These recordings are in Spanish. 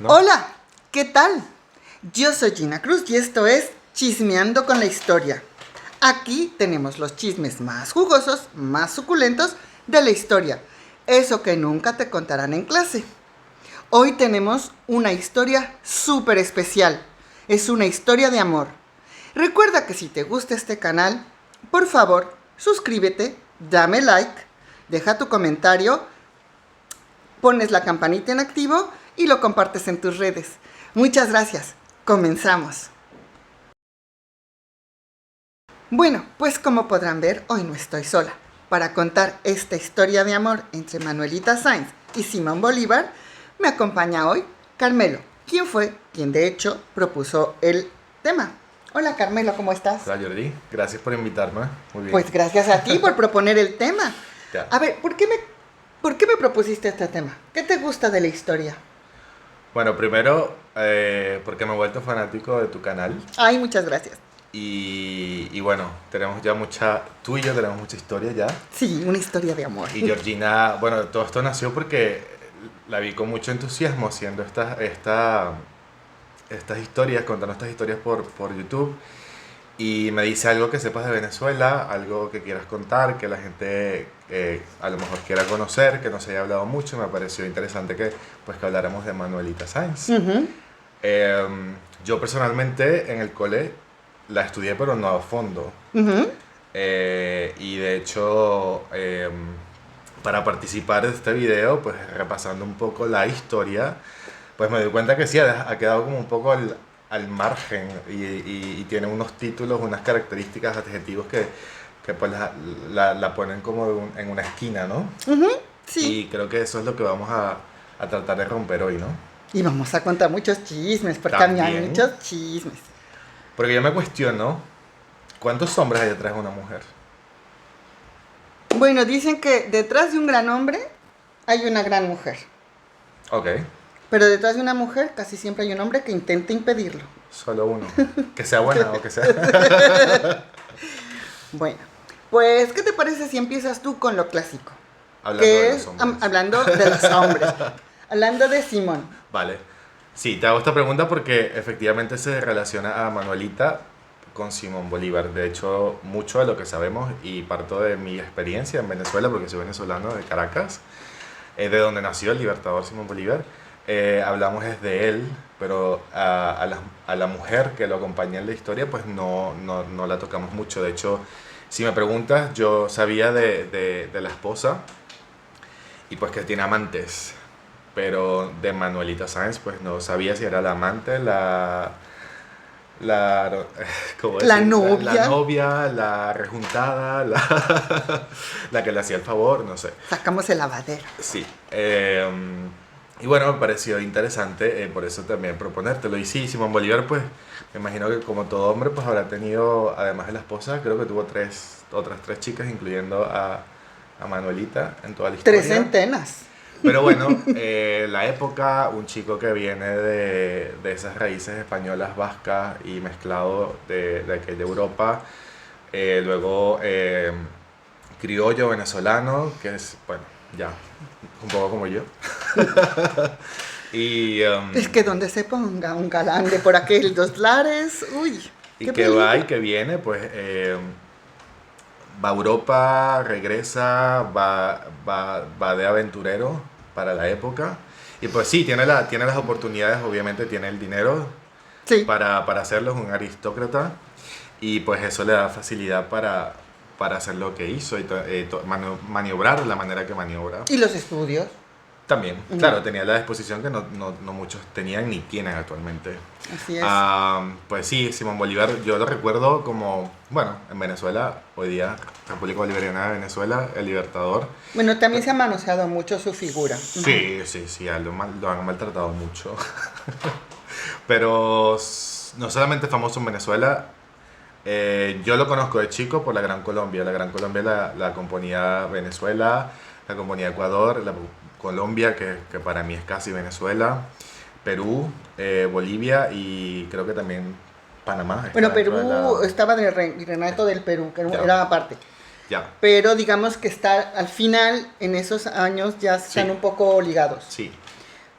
¿no? Hola, ¿qué tal? Yo soy Gina Cruz y esto es Chismeando con la Historia. Aquí tenemos los chismes más jugosos, más suculentos de la historia. Eso que nunca te contarán en clase. Hoy tenemos una historia súper especial. Es una historia de amor. Recuerda que si te gusta este canal, por favor, suscríbete, dame like, deja tu comentario, pones la campanita en activo y lo compartes en tus redes. Muchas gracias. Comenzamos. Bueno, pues como podrán ver, hoy no estoy sola. Para contar esta historia de amor entre Manuelita Sáenz y Simón Bolívar, me acompaña hoy Carmelo, quien fue quien de hecho propuso el tema. Hola Carmelo, ¿cómo estás? Hola Jordi, gracias por invitarme. Muy bien. Pues gracias a ti por proponer el tema. Ya. A ver, ¿por qué me propusiste este tema? ¿Qué te gusta de la historia? Bueno, primero, porque me he vuelto fanático de tu canal. Ay, muchas gracias. Y bueno, tenemos ya tú y yo tenemos mucha historia ya. Sí, una historia de amor. Y Georgina, bueno, todo esto nació porque la vi con mucho entusiasmo haciendo estas historias, contando estas historias por YouTube. Y me dice algo que sepas de Venezuela, algo que quieras contar, que la gente a lo mejor quiera conocer, que no se haya hablado mucho. Me pareció interesante que habláramos de Manuelita Sáenz. Uh-huh. Yo personalmente en el cole la estudié, pero no a fondo. Uh-huh. Y de hecho, para participar de este video, pues repasando un poco la historia, pues me doy cuenta que sí, ha quedado como un poco al margen y tiene unos títulos, unas características, adjetivos que pues la ponen como en una esquina, ¿no? Uh-huh. Sí. Y creo que eso es lo que vamos a tratar de romper hoy, ¿no? Y vamos a contar muchos chismes, porque También. hay muchos chismes. Porque yo me cuestiono, ¿cuántos hombres hay detrás de una mujer? Bueno, dicen que detrás de un gran hombre hay una gran mujer. Ok, Pero detrás de una mujer casi siempre hay un hombre que intenta impedirlo. solo uno. Que sea buena o que sea... Bueno, pues, ¿qué te parece si empiezas tú con lo clásico? Hablando Que de es los hombres. hablando de los hombres. Hablando de Simón. Vale. Sí, te hago esta pregunta porque efectivamente se relaciona a Manuelita con Simón Bolívar. De hecho, mucho de lo que sabemos, y parto de mi experiencia en Venezuela, porque soy venezolano de Caracas, de donde nació el libertador Simón Bolívar, hablamos es de él, pero a la mujer que lo acompaña en la historia, pues no la tocamos mucho. De hecho, si me preguntas, yo sabía de la esposa y pues que tiene amantes. Pero de Manuelita Sáenz, pues no sabía si era la amante, ¿cómo La decir? novia. La novia, la rejuntada, la que le hacía el favor, no sé. Sacamos el lavadero. Sí. Y bueno, me pareció interesante, por eso también proponértelo. Y sí, Simón Bolívar, pues, me imagino que como todo hombre, pues habrá tenido, además de la esposa, creo que tuvo otras tres chicas, incluyendo a Manuelita en toda la historia. 3 centenas. Pero bueno, la época, un chico que viene de esas raíces españolas, vascas y mezclado de aquella Europa, luego criollo venezolano, que es, bueno, ya, un poco como yo. Y, Es que donde se ponga un galán de por aquel dos lares, uy. y que va y que viene, pues va a Europa, regresa, va de aventurero para la época. Y pues sí, tiene las oportunidades, obviamente tiene el dinero Sí. para hacerlo, es un aristócrata. Y pues eso le da facilidad para hacer lo que hizo y maniobrar de la manera que maniobra. Y los estudios. También, Ujú. claro, tenía la disposición que no muchos tenían ni tienen actualmente. Así es. Pues sí, Simón Bolívar, yo lo recuerdo como, bueno, en Venezuela, hoy día, República Bolivariana de Venezuela, el libertador. Bueno, también se ha manoseado mucho su figura. Sí, lo han maltratado mucho. Pero no solamente famoso en Venezuela, yo lo conozco de chico por la Gran Colombia. La Gran Colombia la componía Venezuela, la componía Ecuador, Colombia, que para mí es casi Venezuela, Perú, Bolivia y creo que también Panamá. está Bueno, dentro de Perú la- estaba del Reinato del Perú, que Ya. era aparte. Ya, Pero digamos que está al final, en esos años, ya están Sí. un poco ligados. sí.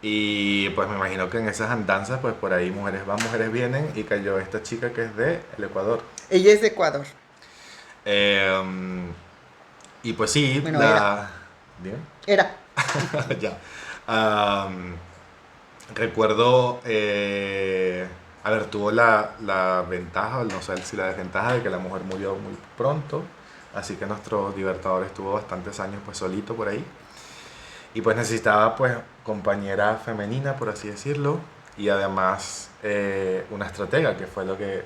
Y pues me imagino que en esas andanzas, pues por ahí mujeres van, mujeres vienen, y cayó esta chica que es de el Ecuador. Ella es de Ecuador. Eh, y pues sí, Bueno, la... ¿Bien? Era. Ya. Am, recuerdo, a ver, tuvo la ventaja, no sé si la desventaja de que la mujer murió muy pronto, así que nuestro Libertador estuvo bastantes años pues solito por ahí, y pues necesitaba pues compañera femenina, por así decirlo, y además una estratega, que fue lo que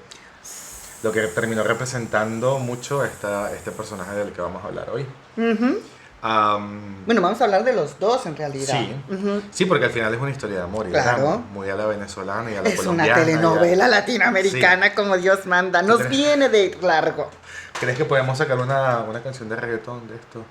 terminó representando mucho este personaje del que vamos a hablar hoy. Ujú. Am, Bueno, vamos a hablar de los dos en realidad. Sí, Ujú. sí, porque al final es una historia de amor y de Claro. drama, muy a la venezolana y a la Es una colombiana. telenovela latinoamericana como Dios manda. Nos crees? viene de largo. ¿Crees que podemos sacar una canción de reggaetón de esto?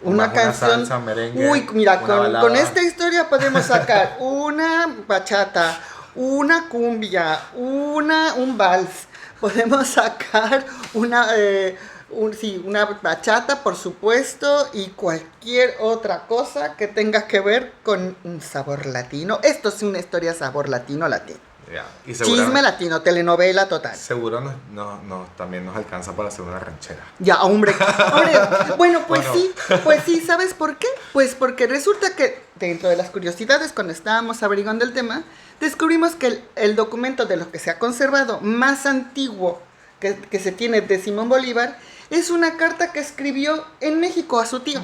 O Una más canción. salsa, merengue, Uy, mira, una con balada. esta historia podemos sacar una bachata, una cumbia, un vals. Podemos sacar una bachata, por supuesto, y cualquier otra cosa que tenga que ver con un sabor latino. Esto es una historia sabor latino. Ya, y Chisme latino, telenovela total. seguro también nos alcanza para hacer una ranchera. Ya, hombre, bueno, pues Bueno. sí, ¿sabes por qué? Pues porque resulta que dentro de las curiosidades, cuando estábamos averiguando el tema, descubrimos que el documento de lo que se ha conservado más antiguo que se tiene de Simón Bolívar es una carta que escribió en México a su tío.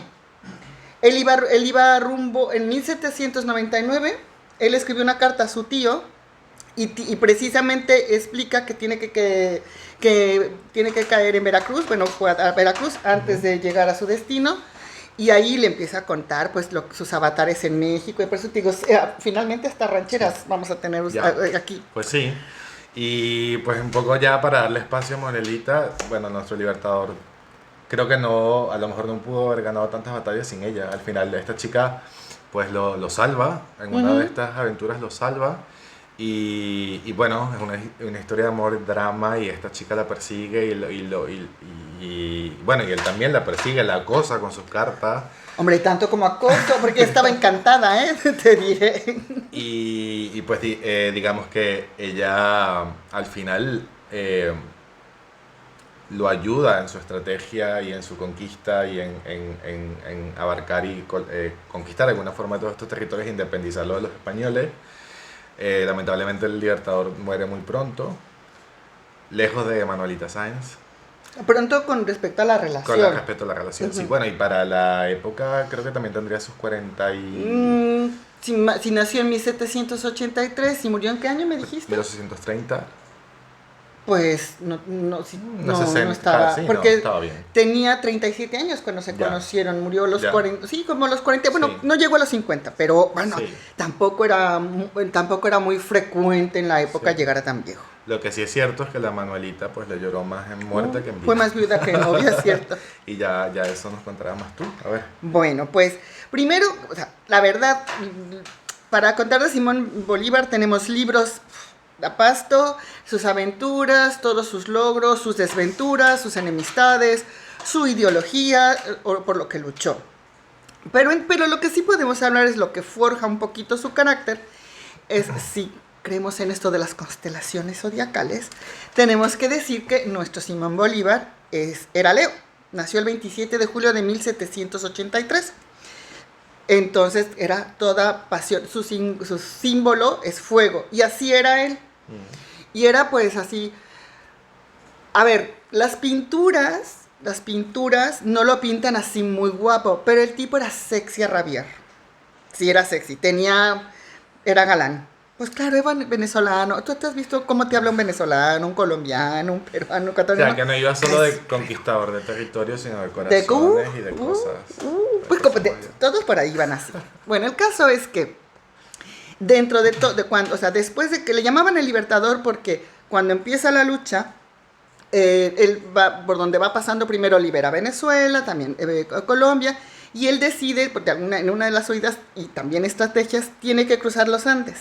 Él iba rumbo en 1799, él escribió una carta a su tío y precisamente explica que tiene que tiene que caer en Veracruz, bueno, fue a Veracruz antes de llegar a su destino, y ahí le empieza a contar pues sus avatares en México, y por eso te digo, finalmente hasta rancheras vamos a tener Ya. aquí. Pues sí. Y pues un poco ya para darle espacio a Morelita, bueno, nuestro Libertador creo que no, a lo mejor no pudo haber ganado tantas batallas sin ella. Al final esta chica pues lo salva, en una de estas aventuras lo salva. Y bueno, es una historia de amor, drama, y esta chica la persigue bueno, y él también la persigue, la acosa con sus cartas. Hombre, tanto como acoso, porque estaba encantada, te diré. Y pues digamos que ella al final lo ayuda en su estrategia y en su conquista y en abarcar y conquistar de alguna forma todos estos territorios e independizarlos de los españoles. Lamentablemente el Libertador muere muy pronto, lejos de Manuelita Sáenz. Pronto con respecto a la relación. Con respecto a la relación, sí. Bueno, y para la época creo que también tendría sus 40 y... Si nació en 1783 y murió en qué año me dijiste? 1830. Pues no 60, estaba, sí, no, porque estaba bien. tenía 37 años cuando se Ya. conocieron, murió a los Ya. 40, sí, como a los 40, bueno, Sí. no llegó a los 50, pero bueno, Sí. tampoco era muy frecuente en la época Sí. llegar a tan viejo. Lo que sí es cierto es que la Manuelita pues le lloró más en muerte que en vida. Fue más viuda que novia, ¿cierto? Y ya eso nos contarás más tú. A ver. Bueno, pues primero, o sea, la verdad, para contar de Simón Bolívar tenemos libros a pasto, sus aventuras, todos sus logros, sus desventuras, sus enemistades, su ideología, por lo que luchó. Pero lo que sí podemos hablar es lo que forja un poquito su carácter, es si creemos en esto de las constelaciones zodiacales, tenemos que decir que nuestro Simón Bolívar era Leo, nació el 27 de julio de 1783. Entonces era toda pasión, su símbolo es fuego, y así era él. Y era pues así, a ver, las pinturas no lo pintan así muy guapo, pero el tipo era sexy a rabiar. Sí, era sexy, era galán. Pues claro, era venezolano. ¿Tú te has visto cómo te habla un venezolano, un colombiano, un peruano, un O catalano? sea, que no iba solo de conquistador de territorio, sino de corazones y de cosas. Pues todos por ahí van así. Bueno, el caso es que dentro de cuando, o sea, después de que le llamaban el Libertador, porque cuando empieza la lucha, él va por donde va pasando, primero libera Venezuela, también Colombia, y él decide, porque en una de las oídas y también estrategias, tiene que cruzar los Andes.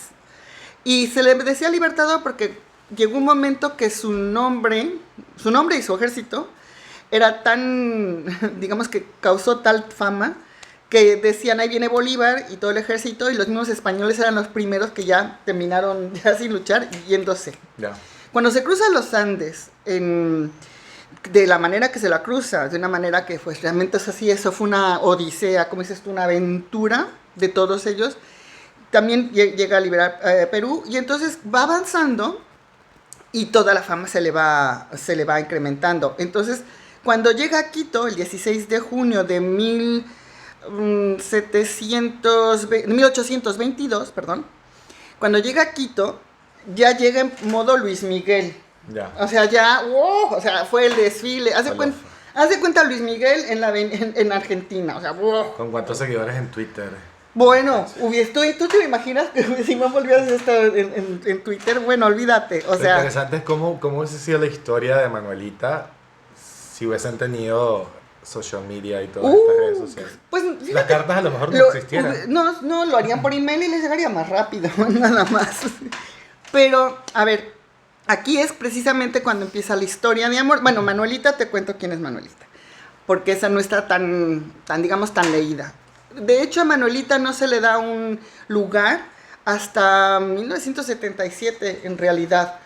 Y se le decía Libertador porque llegó un momento que su nombre y su ejército era tan, digamos que causó tal fama, que decían ahí viene Bolívar y todo el ejército, y los mismos españoles eran los primeros que ya terminaron ya sin luchar y yéndose. Ya. Cuando se cruzan los Andes, de la manera que se la cruza, de una manera que pues realmente es así, eso fue una odisea, como dices tú, una aventura de todos ellos. También llega a liberar Perú, y entonces va avanzando y toda la fama se le va incrementando. Entonces, cuando llega a Quito, el 16 de junio de 1822, perdón, cuando llega a Quito, ya llega en modo Luis Miguel. Ya. O sea, ya, wow, o sea, fue el desfile. Haz de cuenta Luis Miguel en Argentina. O sea, wow. ¿Con cuántos seguidores en Twitter? Bueno, ¿tú te imaginas que Simón Bolívar estar en Twitter? Bueno, olvídate. O Lo sea, interesante es cómo hubiese sido la historia de Manuelita si hubiesen tenido social media y todas estas redes sociales. pues Las fíjate, cartas a lo mejor no existieran. no, lo harían por email y les llegaría más rápido, nada más. Pero, a ver, aquí es precisamente cuando empieza la historia de amor. Bueno, Manuelita, te cuento quién es Manuelita, porque esa no está tan digamos, tan leída. De hecho, a Manuelita no se le da un lugar hasta 1977, en realidad,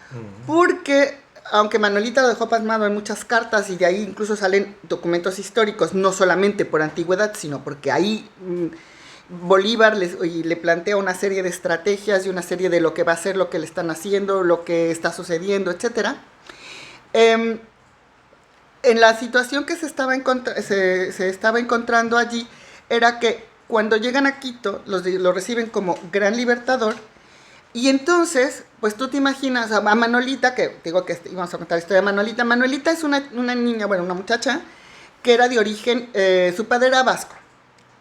porque aunque Manuelita lo dejó pasmado en muchas cartas, y de ahí incluso salen documentos históricos, no solamente por antigüedad, sino porque ahí Bolívar le plantea una serie de estrategias y una serie de lo que va a hacer, lo que le están haciendo, lo que está sucediendo, etc. En la situación que se estaba encontrando allí, era que cuando llegan a Quito, lo reciben como gran libertador, y entonces, pues tú te imaginas a Manolita, que digo que íbamos a contar la historia de Manolita. Manolita es una niña, bueno, una muchacha, que era de origen, su padre era vasco,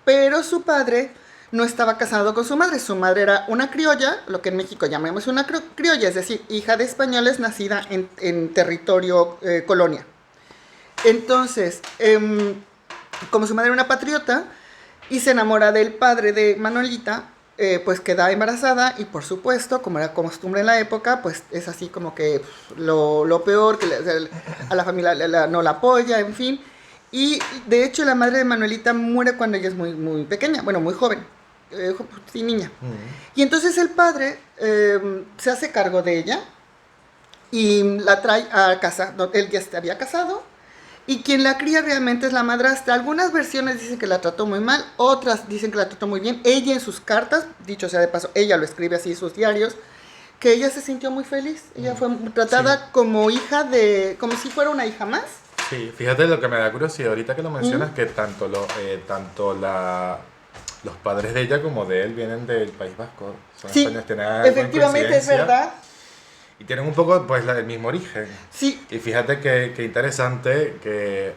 pero su padre no estaba casado con su madre era una criolla, lo que en México llamamos una criolla, es decir, hija de españoles nacida en territorio colonia. Entonces, como su madre era una patriota, y se enamora del padre de Manolita, pues queda embarazada, y por supuesto, como era costumbre en la época, pues es así como que lo peor, que a la familia no la apoya, en fin. Y de hecho la madre de Manuelita muere cuando ella es muy, muy pequeña, bueno, muy joven, sí, niña. Y entonces el padre se hace cargo de ella y la trae a casa. Él ya se había casado, y quien la cría realmente es la madrastra. Algunas versiones dicen que la trató muy mal, otras dicen que la trató muy bien. Ella en sus cartas, dicho sea de paso, ella lo escribe así en sus diarios, que ella se sintió muy feliz. Ella fue tratada como hija como si fuera una hija más. Sí, fíjate lo que me da curiosidad ahorita que lo mencionas, que tanto los padres de ella como de él vienen del País Vasco. Son Sí, españoles, tienen algo en efectivamente, es coincidencia. verdad. Y tienen un poco pues el mismo origen. Sí, Y fíjate que interesante que,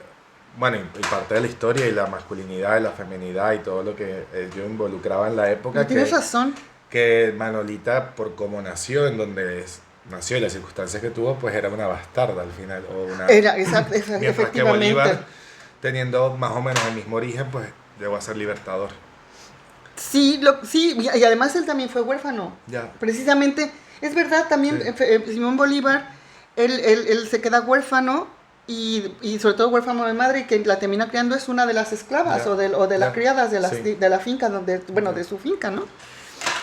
bueno, y parte de la historia y la masculinidad y la feminidad y todo lo que yo involucraba en la época, tienes razón. que Manolita, por cómo nació, en donde nació y las circunstancias que tuvo, pues era una bastarda al final. Exacto, Mientras que efectivamente. Bolívar, teniendo más o menos el mismo origen, pues llegó a ser libertador. Sí, y además él también fue huérfano. Ya. Precisamente, es verdad, también Sí. Simón Bolívar, él se queda huérfano, y sobre todo huérfano de madre, y que la termina criando es una de las esclavas, Ya. o de las Ya. criadas Sí. de la finca, de su finca, ¿no?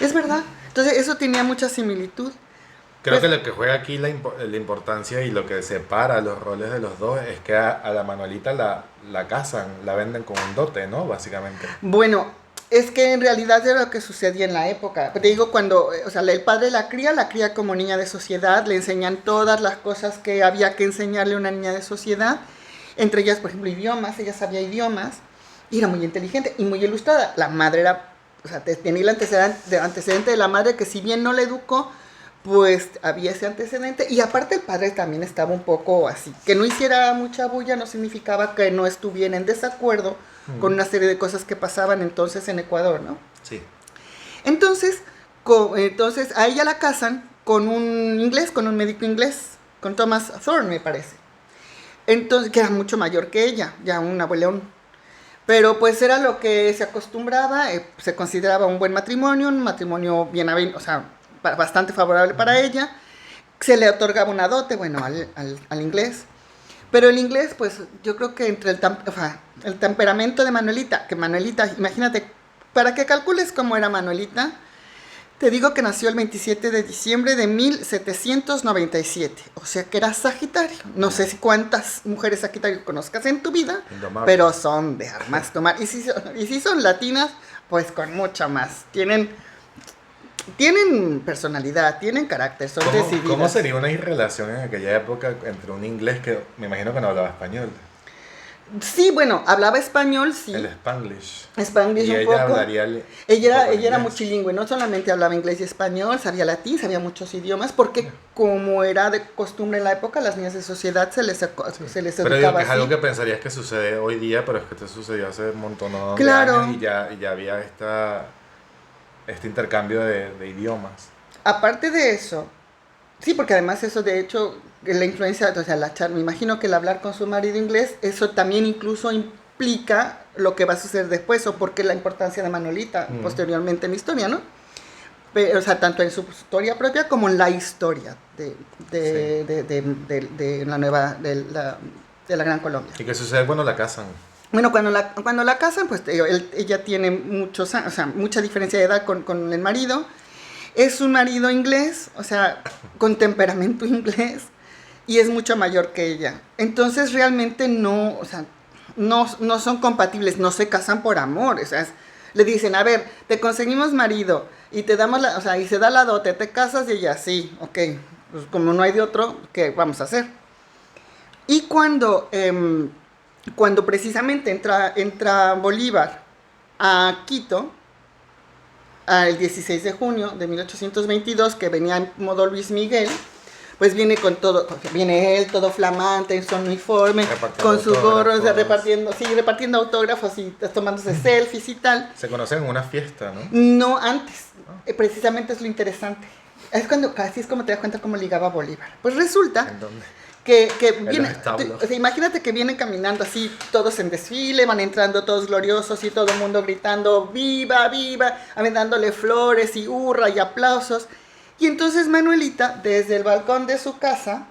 Es verdad. Entonces eso tenía mucha similitud. Creo Pues, que lo que juega aquí la importancia y lo que separa los roles de los dos es que a la Manuelita la casan, la venden como un dote, ¿no? Básicamente. bueno, es que en realidad era lo que sucedía en la época. Te digo, cuando, o sea, el padre la cría como niña de sociedad, le enseñan todas las cosas que había que enseñarle a una niña de sociedad, entre ellas, por ejemplo, idiomas. Ella sabía idiomas, y era muy inteligente y muy ilustrada. La madre era, o sea, tenía el antecedente de la madre, que si bien no la educó, pues había ese antecedente. Y aparte el padre también estaba un poco así. Que no hiciera mucha bulla no significaba que no estuviera en desacuerdo con una serie de cosas que pasaban entonces en Ecuador, ¿no? Sí. Entonces a ella la casan con un inglés, con un médico inglés, con Thomas Thorne, me parece. Entonces, que era mucho mayor que ella, ya un abuelón. Pero pues era lo que se acostumbraba, se consideraba un buen matrimonio, un matrimonio bien, o sea, bastante favorable para ella. Se le otorgaba una dote, bueno, al inglés. Pero el inglés, pues yo creo que entre el temperamento de Manuelita, que Manuelita, imagínate, para que calcules cómo era Manuelita, te digo que nació el 27 de diciembre de 1797, o sea que era Sagitario. No sé si cuántas mujeres Sagitario conozcas en tu vida, Indomable. pero son de armas tomar. Y si son latinas, pues con mucho más. Tienen personalidad, tienen carácter, son decididas. ¿Cómo sería una relación en aquella época entre un inglés que me imagino que no hablaba español? Sí, bueno, hablaba español, sí. El Spanglish. Spanglish Y un ella poco. hablaría Ella era inglés. multilingüe, no solamente hablaba inglés y español, sabía latín, sabía muchos idiomas, porque como era de costumbre en la época, las niñas de sociedad se les Pero digo educaba que es algo así. que pensarías que sucede hoy día, pero es que esto sucedió hace un montón de Claro. años y ya había este intercambio de idiomas. Aparte de eso, sí, porque además eso de hecho, la influencia, o sea, me imagino que el hablar con su marido inglés, eso también incluso implica lo que va a suceder después, o porque la importancia de Manolita posteriormente en la historia, ¿no? Pero, o sea, tanto en su historia propia como en la historia de la nueva, de la Gran Colombia. ¿Y qué sucede cuando la casan? Bueno, cuando la casan, pues ella tiene muchos años, o sea, mucha diferencia de edad con el marido. Es un marido inglés, o sea, con temperamento inglés, y es mucho mayor que ella. Entonces realmente no, o sea, no son compatibles, no se casan por amor. O sea, le dicen, a ver, te conseguimos marido y te damos o sea, y se da la dote, te casas y ella, sí, ok, pues como no hay de otro, ¿qué vamos a hacer? Y cuando precisamente entra Bolívar a Quito, el 16 de junio de 1822, que venía en modo Luis Miguel, pues viene con todo, viene él todo flamante en su uniforme, con sus gorros, repartiendo autógrafos y tomándose selfies y tal. Se conocen en una fiesta, ¿no? No antes, precisamente es lo interesante. Así es como te das cuenta cómo ligaba Bolívar. Pues resulta ¿En dónde? que En viene, los establos. o sea, imagínate que vienen caminando así, todos en desfile, van entrando todos gloriosos y todo el mundo gritando viva, viva, dándole flores y hurra y aplausos. Y entonces Manuelita, desde el balcón de su casa,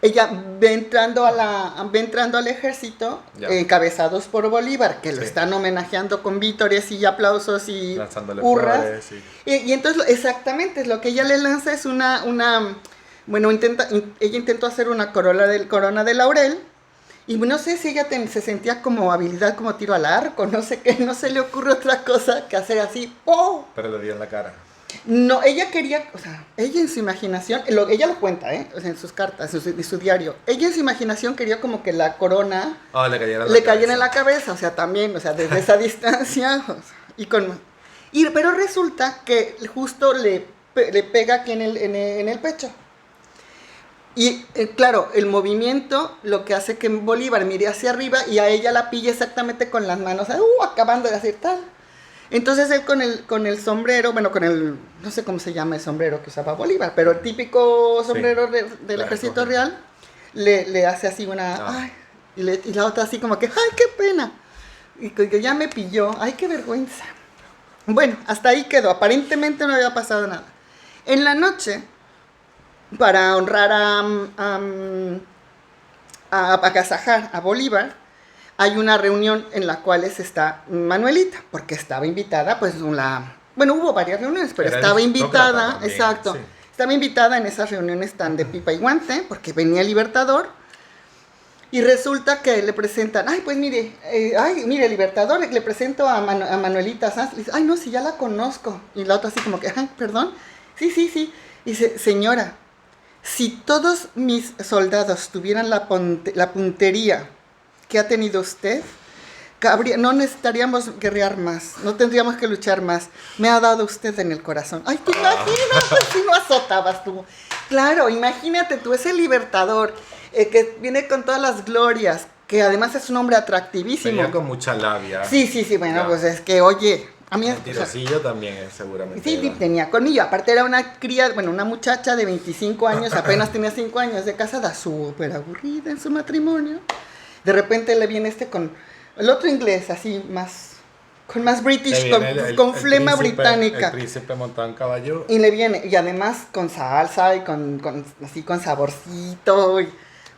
ella ve entrando al ejército, Ya. encabezados por Bolívar, que lo Sí. están homenajeando con vítores y aplausos y Lanzándole hurras. flores, sí. Y entonces, exactamente, lo que ella le lanza es bueno, ella intentó hacer una corona de laurel, y no sé si ella se sentía como habilidad como tiro al arco, no sé qué, no se le ocurre otra cosa que hacer así, ¡oh! Pero le dio en la cara. No, ella quería, o sea, ella en su imaginación, ella lo cuenta, o sea, en sus cartas, en su diario, ella en su imaginación quería como que la corona Le cayera le cayera en la cabeza, o sea, también, o sea, desde esa distancia, o sea, pero resulta que justo le pega aquí en el pecho. Y claro, el movimiento lo que hace que Bolívar mire hacia arriba y a ella la pilla exactamente con las manos, acabando de hacer tal. Entonces él con el sombrero, bueno, no sé cómo se llama el sombrero que usaba Bolívar, pero el típico sombrero del ejército real, le hace así ay, y la otra así como que, ay, qué pena. Y que ya me pilló, ay, qué vergüenza. Bueno, hasta ahí quedó, aparentemente no había pasado nada. En la noche, para honrar a agasajar a Bolívar, hay una reunión en la cual está Manuelita, porque estaba invitada, pues bueno, hubo varias reuniones, pero Era estaba aristócrata invitada, también, exacto, sí. estaba invitada en esas reuniones tan de pipa y guante, porque venía el Libertador, y resulta que le presentan, ay, pues mire, Libertador, le presento a Manuelita Sanz. Le dice, ay, no, si ya la conozco. Y la otra así como que, ay, perdón. Sí. Dice, señora, si todos mis soldados tuvieran la puntería que ha tenido usted, no necesitaríamos guerrear más, no tendríamos que luchar más. Me ha dado usted en el corazón. Ay, ¿te imaginas si no azotabas tú? Claro, imagínate tú, ese Libertador que viene con todas las glorias, que además es un hombre atractivísimo. Venía con mucha labia. Sí, bueno, Ya. pues es que, oye, a mí... El tirosillo también seguramente. Sí, tenía colmillo. Aparte era una muchacha de 25 años, apenas tenía 5 años de casada, súper aburrida en su matrimonio. De repente le viene con el otro inglés, así con más british, con flema británica. El príncipe montado en caballo. Y le viene, y además con salsa y así con saborcito.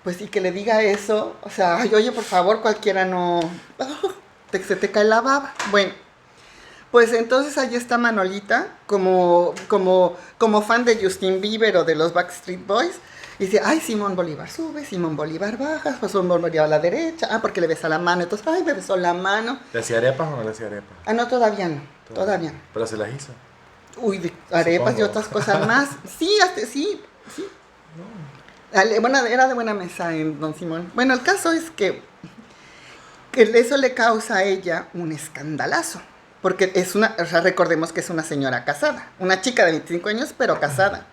pues y que le diga eso, o sea, ay, oye, por favor, cualquiera no, se te cae la baba. Bueno, pues entonces ahí está Manolita, como fan de Justin Bieber o de los Backstreet Boys. Y dice, ay, Simón Bolívar sube, Simón Bolívar baja, pues Simón Bolívar a la derecha, porque le besa la mano, entonces, ay, me besó la mano. ¿Le hacía arepas o no le hacía arepas? Ah, no, todavía no, todavía no. Pero se las hizo. Uy, de arepas Supongo. y otras cosas más. Sí, sí. Bueno, era de buena mesa en Don Simón. Bueno, el caso es que eso le causa a ella un escandalazo. Porque o sea, recordemos que es una señora casada. Una chica de 25 años, pero casada.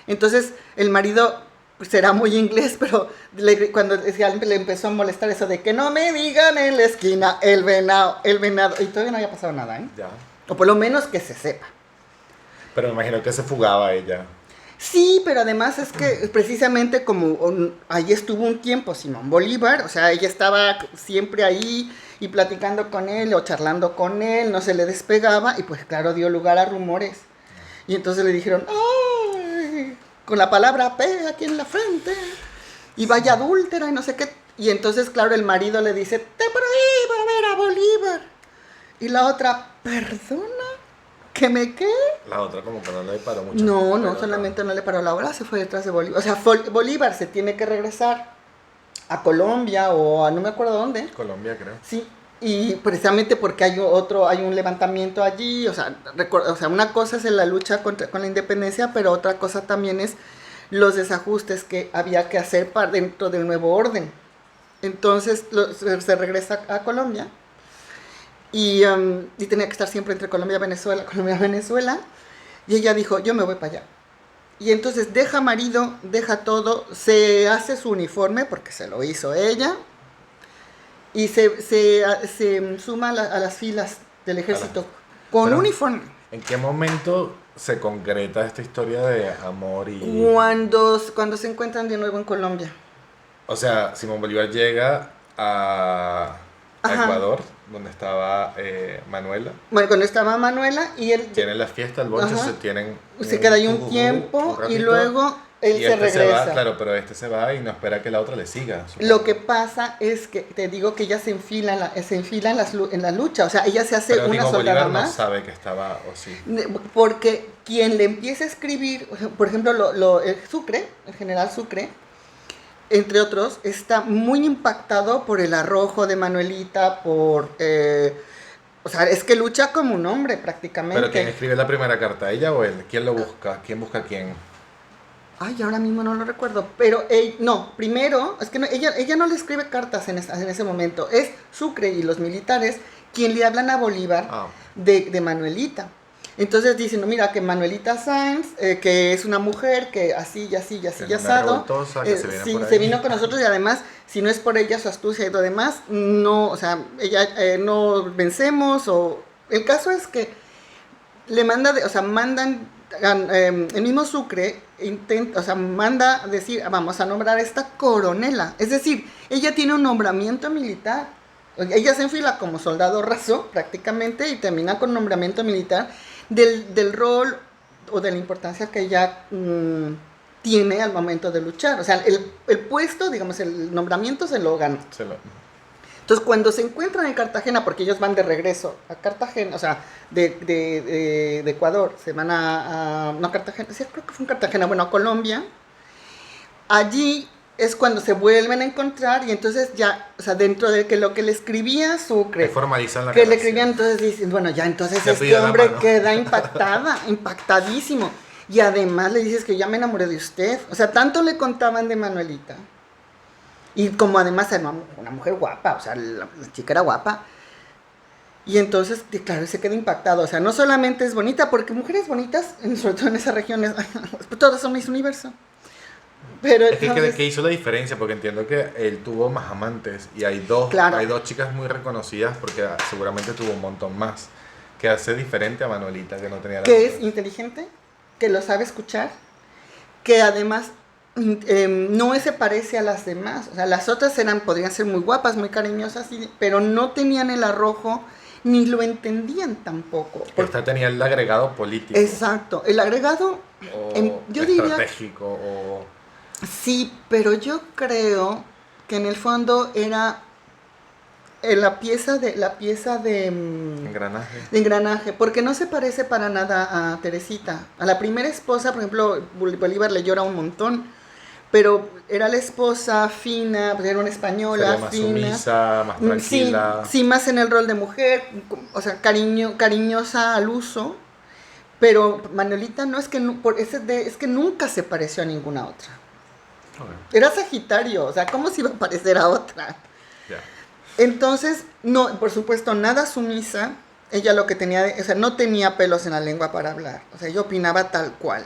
Entonces, el marido será muy inglés, pero cuando le empezó a molestar eso de que no me digan en la esquina el venado. Y todavía no había pasado nada, ¿eh? Ya. O por lo menos que se sepa. Pero me imagino que se fugaba ella. Sí, pero además es que precisamente como ahí estuvo un tiempo Simón Bolívar, o sea, ella estaba siempre ahí y platicando con él o charlando con él, no se le despegaba y pues claro, dio lugar a rumores. Y entonces le dijeron, ¡ay! Con la palabra P aquí en la frente, y vaya adúltera y no sé qué. Y entonces, claro, el marido le dice, te prohíbo ver a Bolívar. Y la otra, ¿perdona? ¿Que me qué? La otra como que no le paró mucho. No, solamente no le paró la hora, se fue detrás de Bolívar. O sea, Bolívar se tiene que regresar a Colombia o a no me acuerdo dónde. Colombia, creo. Sí, y precisamente porque hay un levantamiento allí, o sea, una cosa es la lucha con la independencia, pero otra cosa también es los desajustes que había que hacer dentro del nuevo orden. Entonces se regresa a Colombia. Y tenía que estar siempre entre Colombia y Venezuela. Y ella dijo, yo me voy para allá. Y entonces deja marido, deja todo, se hace su uniforme, porque se lo hizo ella, y se suma a las filas del ejército con uniforme. ¿En qué momento se concreta esta historia de amor y...? Cuando se encuentran de nuevo en Colombia. O sea, Simón Bolívar llega a Ecuador, donde estaba Manuela. Bueno, cuando estaba Manuela y él... Tienen la fiesta, el bonche, se queda ahí un tiempo y luego él se regresa. Va, claro, pero este se va y no espera que la otra le siga. Supongo. Lo que pasa es que, te digo que ella se enfila en la lucha, o sea, ella se hace pero una Simón soldada Bolívar más. No sabe que estaba, o sí. Porque quien le empieza a escribir, por ejemplo, el general Sucre, entre otros, está muy impactado por el arrojo de Manuelita, o sea, es que lucha como un hombre prácticamente. ¿Pero quién escribe la primera carta, ella o él? ¿Quién lo busca? ¿Quién busca a quién? Ay, ahora mismo no lo recuerdo, pero no, primero, es que ella no le escribe cartas en ese momento, es Sucre y los militares quien le hablan a Bolívar de Manuelita. Entonces dicen, mira, que Manuelita Sáenz, que es una mujer que así y así y así y asado, se vino con nosotros y además, si no es por ella su astucia y lo demás, no, o sea, ella no vencemos, o el caso es que le mandan, el mismo Sucre manda decir, vamos a nombrar a esta coronela, es decir, ella tiene un nombramiento militar, ella se enfila como soldado raso prácticamente y termina con nombramiento militar del rol o de la importancia que ella tiene al momento de luchar. O sea, el puesto, digamos, el nombramiento se lo gana. Entonces, cuando se encuentran en Cartagena, porque ellos van de regreso a Cartagena, o sea, de Ecuador, se van no a Cartagena, sí, creo que fue en Cartagena, bueno, a Colombia, allí es cuando se vuelven a encontrar y entonces ya, o sea, dentro de que lo que le escribía Sucre, formalizan la que le escribían, entonces dicen, bueno, ya entonces este hombre queda impactadísimo. Y además le dices que ya me enamoré de usted. O sea, tanto le contaban de Manuelita. Y como además era una mujer guapa, o sea, la chica era guapa. Y entonces, claro, se queda impactado. O sea, no solamente es bonita, porque mujeres bonitas, sobre todo en esas regiones, todas son Miss Universo. Pero es que hizo la diferencia, porque entiendo que él tuvo más amantes y hay dos chicas muy reconocidas, porque seguramente tuvo un montón más, que hace diferente a Manuelita, que no tenía la que es inteligente, que lo sabe escuchar, que además no se parece a las demás. O sea, las otras podrían ser muy guapas, muy cariñosas, pero no tenían el arrojo ni lo entendían tampoco. Esta tenía el agregado político. Exacto, el agregado, yo diría, estratégico o... Sí, pero yo creo que en el fondo era Engranaje. de engranaje, porque no se parece para nada a Teresita. A la primera esposa, por ejemplo, Bolívar le llora un montón, pero era la esposa fina, pues era una Sería española más fina. sumisa, más Sí, tranquila. sí, más en el rol de mujer, o sea, cariñosa al uso, pero Manuelita no es que, es que nunca se pareció a ninguna otra. Ok, Era Sagitario, o sea, ¿cómo se iba a parecer a otra? ya. Entonces, no, por supuesto, nada sumisa. Ella lo que tenía, o sea, no tenía pelos en la lengua para hablar. O sea, ella opinaba tal cual.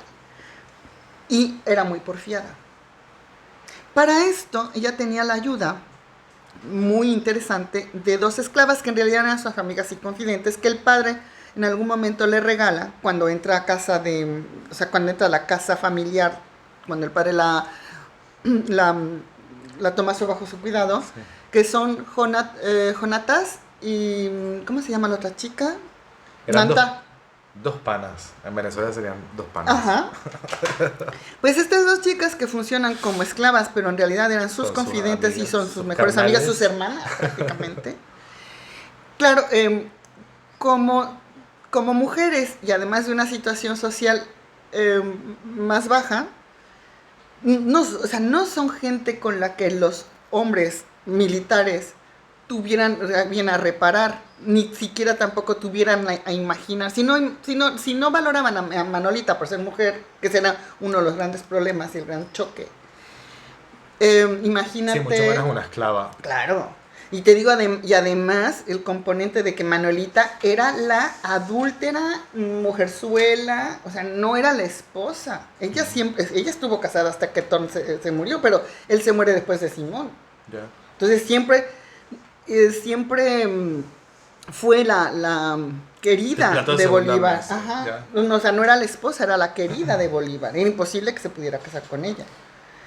Y era muy porfiada. Para esto, ella tenía la ayuda muy interesante de dos esclavas que en realidad eran sus amigas y confidentes, que el padre en algún momento le regala cuando entra a casa de, o sea, cuando entra a la casa familiar, cuando el padre la, la toma bajo su cuidado, Sí. que son Jonatas y, ¿cómo se llama la otra chica? Eran Nanta. dos panas. En Venezuela serían dos panas. Ajá. Pues estas dos chicas que funcionan como esclavas, pero en realidad eran sus Son sus confidentes y amigas, son sus sus mejores amigas, carnales. sus hermanas prácticamente. Claro, como, como mujeres y además de una situación social eh, más baja, no, o sea, no son gente con la que los hombres militares tuvieran bien a reparar, ni siquiera tampoco tuvieran a imaginar, si no valoraban a Manolita por ser mujer, que será uno de los grandes problemas y el gran choque. Sí, mucho menos Imagínate, una esclava. claro. Y te digo, y además el componente de que Manuelita era la adúltera, mujerzuela, o sea, no era la esposa. Ella siempre, ella estuvo casada hasta que Thorne se murió, pero él se muere después de Simón. Ya. Entonces siempre fue la El querida plato de de segunda Bolívar. mesa. Ajá. Ya. No, o sea, no era la esposa, era la querida de Bolívar. Era imposible que se pudiera casar con ella.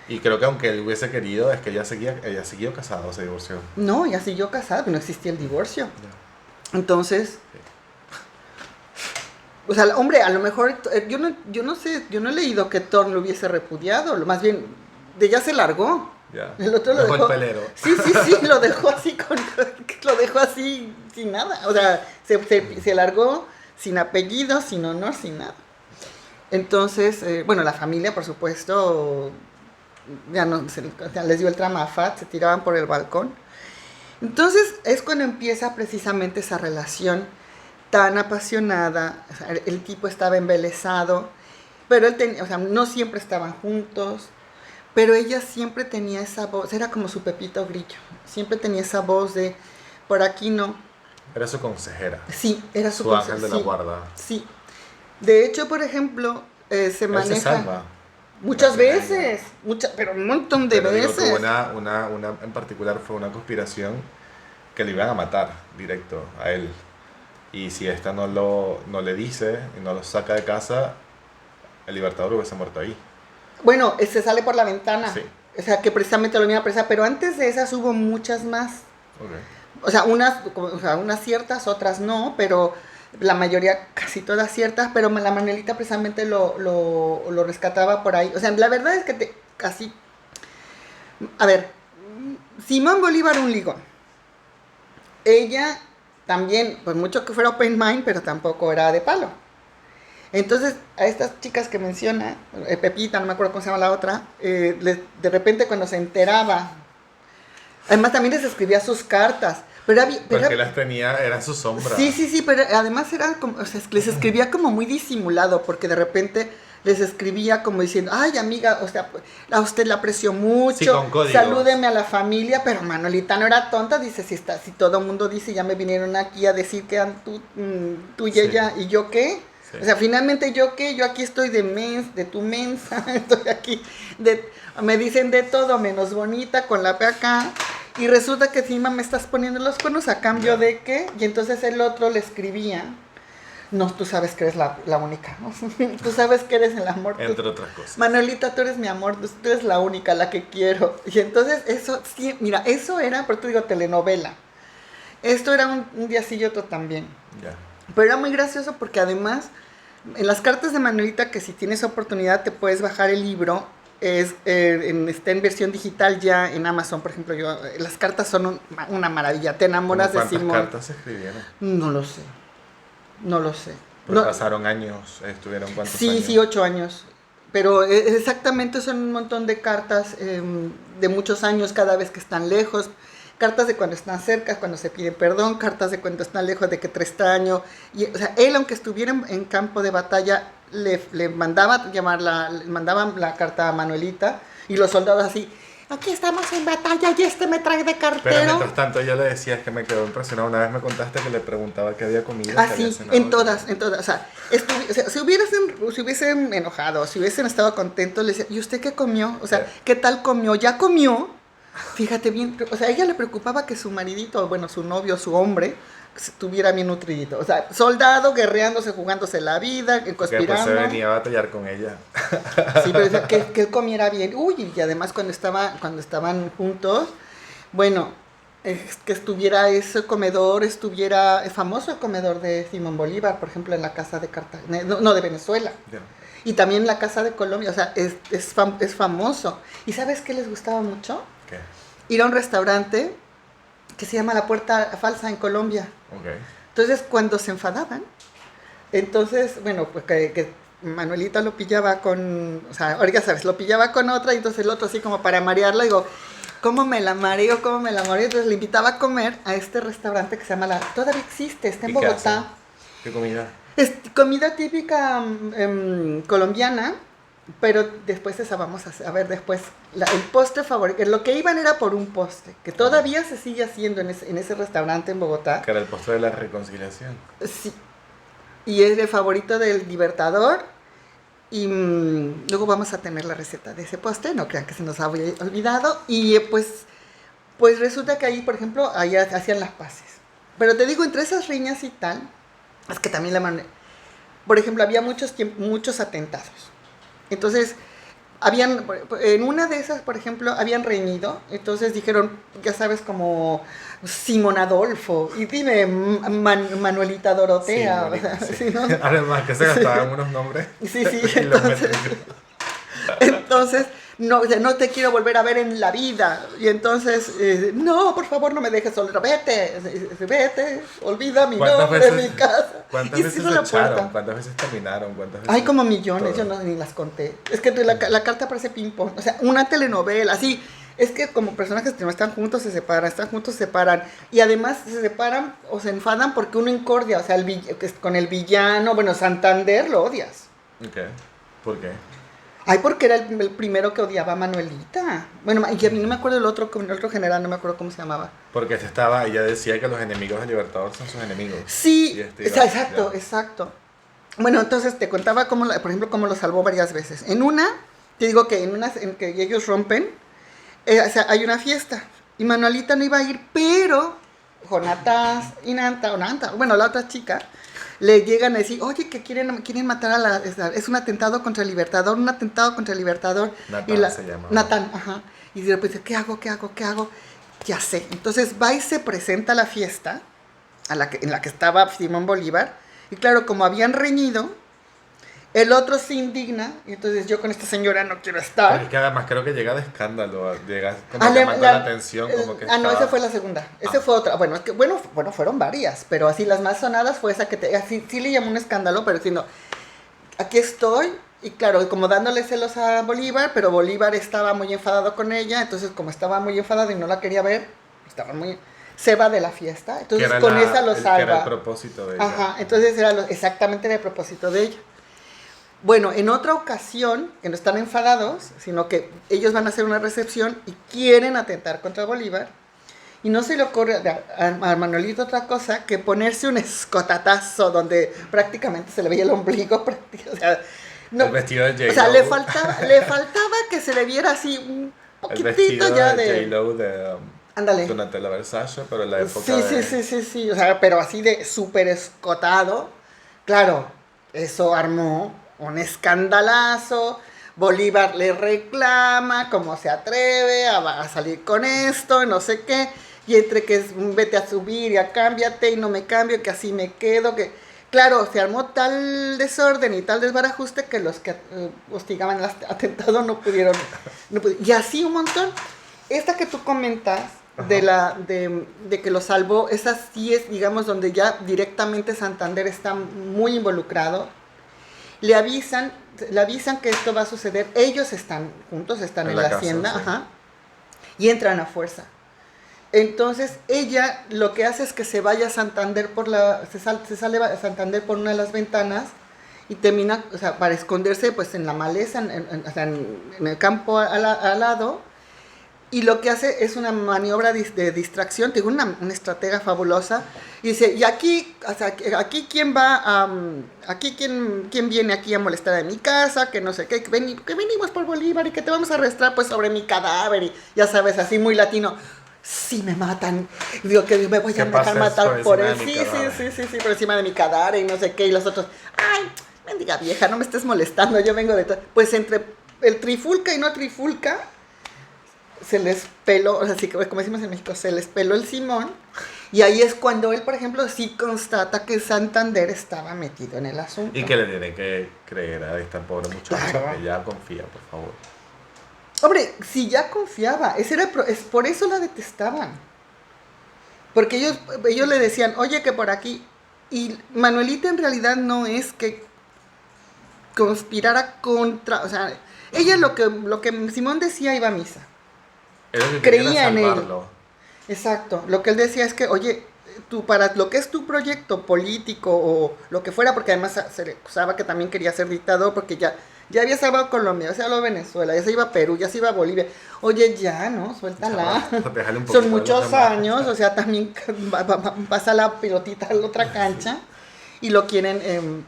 Y creo que aunque él hubiese querido, es que ella siguió casada o se divorció. No, ya siguió casada, pero no existía el divorcio. Ya. Entonces, o sea, hombre, a lo mejor, yo no sé, yo no he leído que Thorne lo hubiese repudiado, más bien, de ella se largó. Ya. El otro lo Dejó el dejó. pelero. Sí, sí, sí, lo dejó así lo dejó así sin nada. O sea, se largó sin apellido, sin honor, sin nada. Entonces, bueno, la familia, por supuesto, ya no ya les dio el tramafat, se tiraban por el balcón. Entonces es cuando empieza precisamente esa relación tan apasionada. O sea, el tipo estaba embelesado, pero él tenía, o sea, no siempre estaban juntos, pero ella siempre tenía esa voz, era como su Pepito Grillo, siempre tenía esa voz de, por aquí no. Era su consejera. Sí, era Su ángel de la sí, guarda. sí. De hecho, por ejemplo, se Él se maneja salva. muchas Gracias a ella. veces, pero un montón de Pero digo, tuvo veces. una en particular, fue una conspiración que le iban a matar directo a él. Y si esta no le dice y no lo saca de casa, el Libertador hubiese muerto ahí. Bueno, se sale por la ventana. Sí. O sea, que precisamente lo iban a presa, pero antes de esas hubo muchas más. Ok. O sea, unas ciertas, otras no, pero la mayoría, casi todas ciertas, pero la Manuelita precisamente lo rescataba por ahí. O sea, la verdad es que casi... A ver, Simón Bolívar un ligón. Ella también, pues mucho que fuera open mind, pero tampoco era de palo. Entonces, a estas chicas que menciona, Pepita, no me acuerdo cómo se llama la otra, de repente cuando se enteraba, además también les escribía sus cartas, Porque las tenía, era su sombra. sí, sí, sí, pero además era como, o sea, les escribía como muy disimulado, porque de repente les escribía como diciendo, ay amiga, o sea, a usted la aprecio mucho, Sí, con códigos. salúdeme a la familia, pero Manolita no era tonta, dice, si todo el mundo dice, ya me vinieron aquí a decir que eran tú y Sí. ella, ¿y yo qué? Sí. O sea, finalmente yo qué, yo aquí estoy de tu mensa, estoy aquí, me dicen de todo menos bonita con la P acá. Y resulta que encima me estás poniendo los cuernos a cambio de qué. Y entonces el otro le escribía, no, tú sabes que eres la única, ¿no? Tú sabes que eres el amor. Entre otras cosas. Manolita, tú eres mi amor, tú eres la única, la que quiero. Y entonces eso, sí, mira, eso era, por te digo, telenovela. Esto era un día sí y otro también. Ya. Pero era muy gracioso porque además, en las cartas de Manuelita, que si tienes oportunidad te puedes bajar el libro, está en versión digital ya en Amazon, por ejemplo. Las cartas son una maravilla. Te enamoras de Simón. ¿Cuántas cartas se escribieron? No lo sé. No lo sé. Pues No, pasaron años, estuvieron cuántos sí, años. sí, 8 años. Pero exactamente son un montón de cartas de muchos años cada vez que están lejos. Cartas de cuando están cerca, cuando se piden perdón, cartas de cuando están lejos, de que te extraño. Y, o sea, él, aunque estuviera en campo de batalla, le mandaba mandaban la carta a Manuelita y los soldados así, aquí estamos en batalla y este me trae de Pero cartero. mientras tanto yo le decía, es que me quedó impresionado. Una vez me contaste que le preguntaba qué había comido. Ah, qué sí, había cenado. en todas. O sea, si hubiesen enojado, si hubiesen estado contentos, le decía, ¿y usted qué comió? O sea, ¿qué tal comió? ¿Ya comió? Fíjate bien, o sea, a ella le preocupaba que su maridito, bueno, su novio, su hombre, estuviera bien nutridito. O sea, soldado, guerreándose, jugándose la vida, Que conspirando. pues se venía a batallar con ella. Sí, pero decía que él comiera bien. Uy, y además cuando estaban juntos, bueno, que estuviera ese comedor, estuviera el famoso comedor de Simón Bolívar, por ejemplo, en la casa de Cartagena, no, de Venezuela. Ya. Y también la casa de Colombia, o sea, es famoso. ¿Y sabes qué les gustaba mucho? ¿Qué? Ir a un restaurante que se llama La Puerta Falsa en Colombia. Ok. Entonces, cuando se enfadaban, entonces, bueno, pues que Manuelita lo pillaba con, o sea, ahora ya sabes, lo pillaba con otra y entonces el otro así como para marearla, digo, ¿cómo me la mareo? ¿Cómo me la mareo? Entonces le invitaba a comer a este restaurante que se llama todavía existe, está en ¿Y qué Bogotá. hacen? ¿Qué comida? Es comida típica colombiana, pero después esa vamos a ver después. El postre favorito, lo que iban era por un postre, que todavía se sigue haciendo en ese restaurante en Bogotá. Que era el postre de la reconciliación. Sí, y es el favorito del Libertador. Y luego vamos a tener la receta de ese postre, no crean que se nos había olvidado. Y pues resulta que ahí, por ejemplo, ahí hacían las paces. Pero te digo, entre esas riñas y tal, es que también por ejemplo, había muchos atentados. Entonces, en una de esas, por ejemplo, habían reñido. Entonces dijeron, ya sabes, como Simón Adolfo. Y dime, Manuelita Dorotea. Sí, Mónica, sí. ¿Sí, no? Además, que se gastaban unos nombres. Sí, sí, y los entonces no, o sea, no te quiero volver a ver en la vida. Y entonces, no, por favor, no me dejes solo, vete, olvida mi nombre, mi casa. ¿Cuántas Y veces cierra se la echaron? puerta. ¿Cuántas veces terminaron? ¿Cuántas veces? Hay como millones, todo? yo ni las conté. Es que la carta parece ping-pong, o sea, una telenovela, así. Es que como personajes que no están juntos, se separan, están juntos, se separan. Y además se separan o se enfadan porque uno incordia, o sea, con el villano, bueno, Santander lo odias. Ok. ¿Por qué? Ay, porque era el primero que odiaba a Manuelita. Bueno, y a mí no me acuerdo el otro general, no me acuerdo cómo se llamaba. Porque ella decía que los enemigos del Libertador son sus enemigos. Sí, Y exacto, ya. exacto. Bueno, entonces te contaba por ejemplo, cómo lo salvó varias veces. En una, te digo que en que ellos rompen, o sea, hay una fiesta. Y Manuelita no iba a ir, pero Jonatas y Nanta, bueno, la otra chica, le llegan a decir, oye, que quieren matar es un atentado contra el Libertador, Natán se llama. Natán, ajá. Y de repente, ¿qué hago? Ya sé. Entonces va y se presenta a la fiesta en la que estaba Simón Bolívar. Y claro, como habían reñido, el otro se indigna. Y entonces yo con esta señora no quiero estar. Porque es que además creo que llega de escándalo, llega como llamando la atención, como que no, estaba... esa fue la segunda. Esa fue otra. Bueno, es que bueno, fueron varias, pero así las más sonadas fue esa así, sí le llamó un escándalo, pero diciendo, aquí estoy, y claro, como dándole celos a Bolívar, pero Bolívar estaba muy enfadado con ella, entonces como estaba muy enfadado y no la quería ver, se va de la fiesta, entonces con esa lo salva. Que era el propósito de ella. Ajá, entonces era exactamente el propósito de ella. Bueno, en otra ocasión, que no están enfadados, sino que ellos van a hacer una recepción y quieren atentar contra Bolívar, y no se le ocurre a Manuelito otra cosa que ponerse un escotatazo donde prácticamente se le veía el ombligo, o sea, no, el vestido de J-Lo. o sea, le faltaba que se le viera así un poquitito ya de... J-Lo de Ándale. Donatella Versace, pero en la época Sí, o sea, pero así de súper escotado. Claro, eso armó un escandalazo. Bolívar le reclama, cómo se atreve a salir con esto, no sé qué. Y entre que vete a subir, ya cámbiate y no me cambio, que así me quedo, que... Claro, se armó tal desorden y tal desbarajuste que los que hostigaban el atentado no pudieron. Y así un montón. Esta que tú comentas de que lo salvó, esa sí es, digamos, donde ya directamente Santander está muy involucrado. Le avisan que esto va a suceder. Ellos están juntos, están en la casa, hacienda, sí. ajá, y entran a fuerza. Entonces ella lo que hace es que se vaya a Santander se sale a Santander por una de las ventanas y termina, o sea, para esconderse pues en la maleza, o sea, en el campo al lado. Y lo que hace es una maniobra de distracción, digo, una estratega fabulosa. Y dice, y aquí, o sea, aquí quién va a, aquí quién viene aquí a molestar en mi casa, que no sé qué, que venimos por Bolívar y que te vamos a arrestar pues sobre mi cadáver. Y ya sabes, así muy latino. Si me matan, digo que me voy a dejar matar por él. Sí, por encima de mi cadáver y no sé qué. Y los otros, ay, mendiga vieja, no me estés molestando, yo vengo de todo. Pues entre el trifulca y no trifulca, se les peló, o sea, así como decimos en México, se les peló el Simón. Y ahí es cuando él, por ejemplo, sí constata que Santander estaba metido en el asunto. Y que le tiene que creer a esta pobre muchacha, Claro. que ya confía, por favor. Hombre, si ya confiaba, es por eso la detestaban. Porque ellos le decían, oye, que por aquí. Y Manuelita en realidad no es que conspirara contra, o sea, ella lo que Simón decía iba a misa. Es lo que Creía quería en él. salvarlo. Exacto, lo que él decía es que, oye, tú para lo que es tu proyecto político o lo que fuera, porque además se le acusaba que también quería ser dictador, porque ya había salvado Colombia, ya se salvó Venezuela, ya se iba a Perú, ya se iba a Bolivia. Oye, ya, ¿no? Suéltala. Ya, déjale un poquito Son de muchos los demás. años, o sea, también pasa la pelotita a la otra cancha y lo quieren.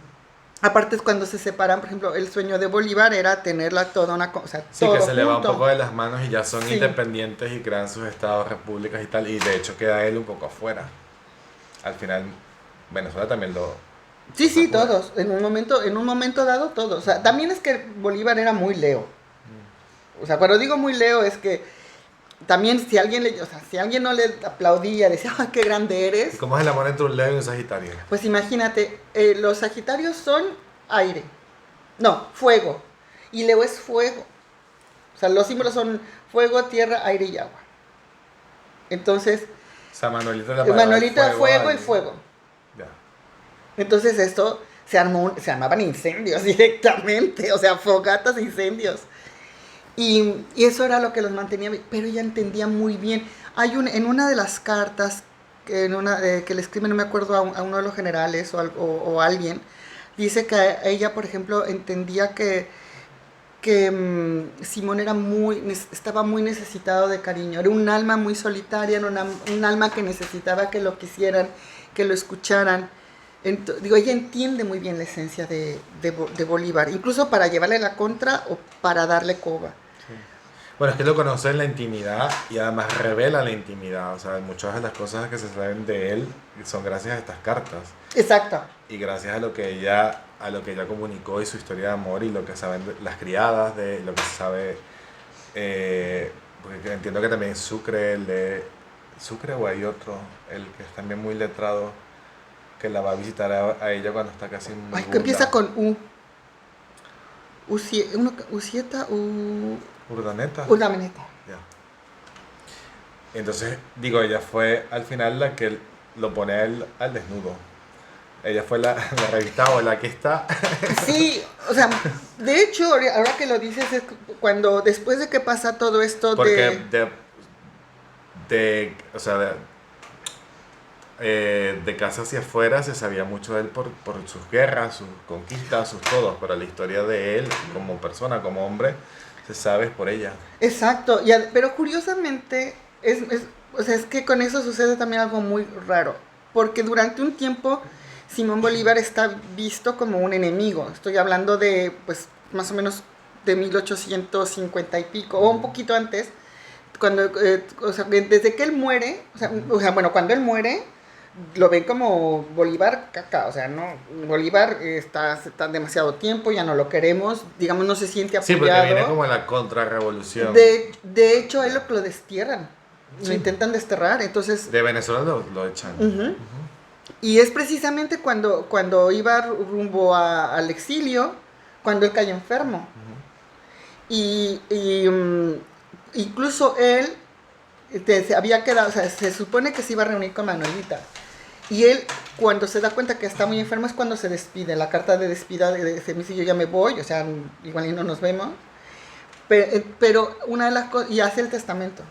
Aparte es cuando se separan, por ejemplo, el sueño de Bolívar era tenerla toda una cosa, Sí, todo que se le va un junto. poco de las manos y ya son Sí. independientes y crean sus estados, repúblicas y tal. Y de hecho queda él un poco afuera. Al final, Venezuela también lo Sí, sí, sacude. todos. En un momento dado, todos. O sea, también es que Bolívar era muy Leo. O sea, cuando digo muy Leo es que también si alguien no le aplaudía, decía, ¡ay, qué grande ¿Y eres! cómo es el amor entre un Leo y un Sagitario? Pues imagínate, los Sagitarios son aire. No, fuego. Y Leo es fuego. O sea, los símbolos son fuego, tierra, aire y agua. Entonces, O sea, Manuelito le apagaba el Manuelito era fuego y al- fuego. Ya. Entonces esto se armaban incendios directamente, o sea, fogatas e incendios. Y eso era lo que los mantenía, pero ella entendía muy bien. En una de las cartas que le escribe, no me acuerdo, a uno de los generales o alguien, dice que ella, por ejemplo, entendía que Simón estaba muy necesitado de cariño. Era un alma muy solitaria, era un alma que necesitaba que lo quisieran, que lo escucharan. Ella entiende muy bien la esencia de Bolívar, incluso para llevarle la contra o para darle coba. Bueno, es que lo conoce en la intimidad y además revela la intimidad. O sea, muchas de las cosas que se saben de él son gracias a estas cartas. Exacto. Y gracias a lo que ella comunicó y su historia de amor y lo que saben las criadas, de lo que se sabe, porque entiendo que también Sucre, Sucre o hay otro, el que es también muy letrado, que la va a visitar a ella cuando está casi Ay, que moribunda. empieza con U. Usieta, Urdaneta. Urdaneta. Ya. Entonces, digo, ella fue al final la que lo pone a él al desnudo. Ella fue la revista o la que está. Sí, o sea, de hecho, ahora que lo dices, es cuando después de que pasa todo esto Porque o sea, de casa hacia afuera se sabía mucho de él por sus guerras, sus conquistas, sus todos, pero la historia de él como persona, como hombre, se sabe es por ella. Exacto, pero curiosamente, o sea, es que con eso sucede también algo muy raro, porque durante un tiempo Simón Bolívar está visto como un enemigo. Estoy hablando de, pues, más o menos de 1850 y pico, o un poquito antes, o sea, desde que él muere, bueno, cuando él muere, lo ven como Bolívar caca, o sea, no, Bolívar está demasiado tiempo, ya no lo queremos, digamos, no se siente Sí, apoyado. porque viene como la contrarrevolución. De hecho, a él lo destierran, lo Sí. intentan desterrar, entonces, De Venezuela lo echan. ujú, Y es precisamente cuando iba rumbo al exilio, cuando él cayó enfermo. Y incluso él se había quedado, o sea, se supone que se iba a reunir con Manuelita. Y él, cuando se da cuenta que está muy enfermo, es cuando se despide. La carta de despida se me dice, yo ya me voy, o sea, igual y no nos vemos. Pero una de las cosas, y hace el testamento.